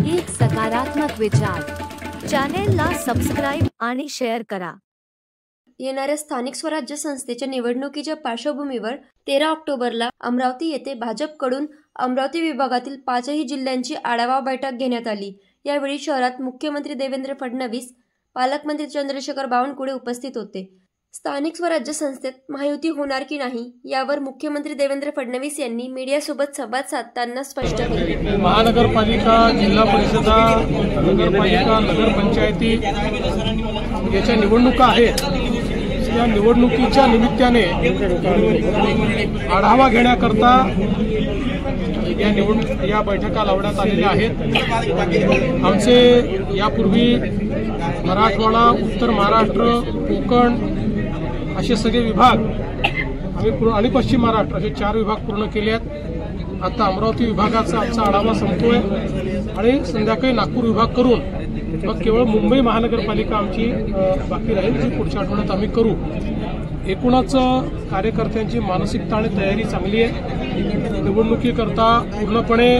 एक सकारात्मक विचार। चॅनेलला सबस्क्राइब आणि शेअर करा। येणाऱ्या स्थानिक स्वराज्य संस्थेच्या निवडणुकीच्या पार्श्वभूमीवर 13 ऑक्टोबरला अमरावती येथे भाजपकडून अमरावती विभागातील 5ही जिल्ह्यांची आढावा बैठक घेण्यात आली। यावेळी शहरात मुख्यमंत्री देवेंद्र फडणवीस, पालकमंत्री चंद्रशेखर बावनकुळे उपस्थित होते। स्थानिक स्वराज्य संस्थेत महायुती होणार की नाही यावर मुख्यमंत्री देवेंद्र फडणवीस यांनी मीडियासोबत संवाद साधताना स्पष्ट केले। महानगरपालिका, जिल्हा परिषदा, नगरपालिका, नगरपंचायती याच्या निवडणुका आहेत। या निवडणुकीच्या निमित्ताने आढावा घेण्याकरता या बैठका लावण्यात आलेल्या आहेत। आमचे यापूर्वी मराठवाडा, उत्तर महाराष्ट्र, कोकण असे सगळे विभाग आम्ही आणि पश्चिम महाराष्ट्र असे 4 विभाग पूर्ण केले आहेत। आता अमरावती विभागाचा आमचा आढावा संपतोय आणि संध्याकाळी नागपूर विभाग करून मग केवळ मुंबई महानगरपालिका आमची बाकी राहील, जी पुढच्या आठवड्यात आम्ही करू। एकूणच कार्यकर्त्यांची मानसिकता आणि तयारी चांगली आहे। निवडणुकीकरता पूर्णपणे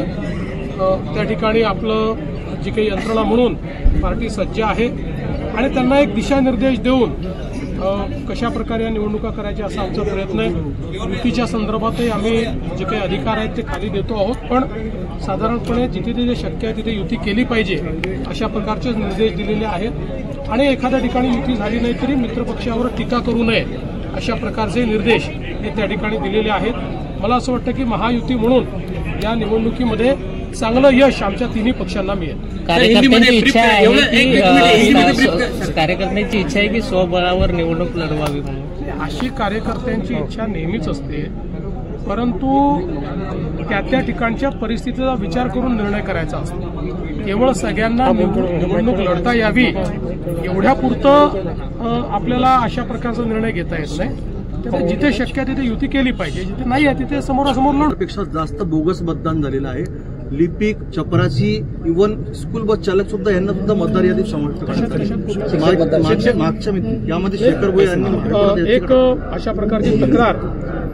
त्या ठिकाणी आपलं जी काही यंत्रणा म्हणून पार्टी सज्ज आहे आणि त्यांना एक दिशानिर्देश देऊन कशा प्रकारे या निवडणुका करायच्या असा आमचा प्रयत्न आहे। युतीच्या संदर्भातही आम्ही जे काही अधिकार आहेत ते खाली देतो आहोत, पण साधारणपणे जिथे जिथे शक्य आहे तिथे युती केली पाहिजे अशा प्रकारचे निर्देश दिलेले आहेत। आणि एखाद्या ठिकाणी युती झाली नाही तरी मित्रपक्षावर टीका करू नये अशा प्रकारचे निर्देश हे त्या ठिकाणी दिलेले आहेत। मला असं वाटतं की महायुती म्हणून या निवडणुकीमध्ये चांगलं यश आमच्या तिन्ही पक्षांना मिळेल। कार्यकर्त्यांची इच्छा आहे की स्वबळावर निवडणूक लढवावी म्हणून। अशी कार्यकर्त्यांची इच्छा नेहमीच असते, परंतु त्या ठिकाणच्या परिस्थितीचा विचार करून निर्णय करायचा असतो। केवळ सगळ्यांना निवडणूक लढता यावी एवढ्यापुरतं आपल्याला अशा प्रकारचा निर्णय घेता येत नाही। त्यामुळे जिथे शक्य आहे तिथे युती केली पाहिजे, जिथे नाही आहे तिथे समोरासमोर लढण्यापेक्षा जास्त बोगस मतदान झालेलं आहे। लिपिक, चपराशी, इव्हन स्कूल बस चालक सुद्धा यांना सुद्धा मतदार यादीत समाविष्ट मागच्या यामध्ये शेखर भोये यांनी एक अशा प्रकारची तक्रार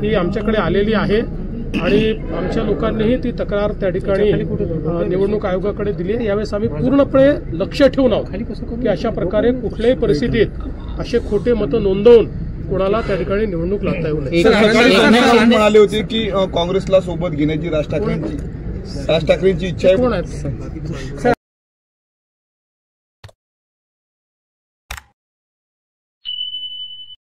ही आमच्याकडे आलेली आहे आणि आमच्या लोकांनीही ती तक्रार त्या ठिकाणी निवडणूक आयोगाकडे दिली आहे। यावेळेस आम्ही पूर्णपणे लक्ष ठेवून आहोत की अशा प्रकारे कुठल्याही परिस्थितीत असे खोटे मतं नोंदवून कोणाला त्या ठिकाणी निवडणूक लढता येऊ नये। म्हणाले होते की काँग्रेसला सोबत घेण्याची राज ठाकरेंची इच्छा आहे। कोण आहेत?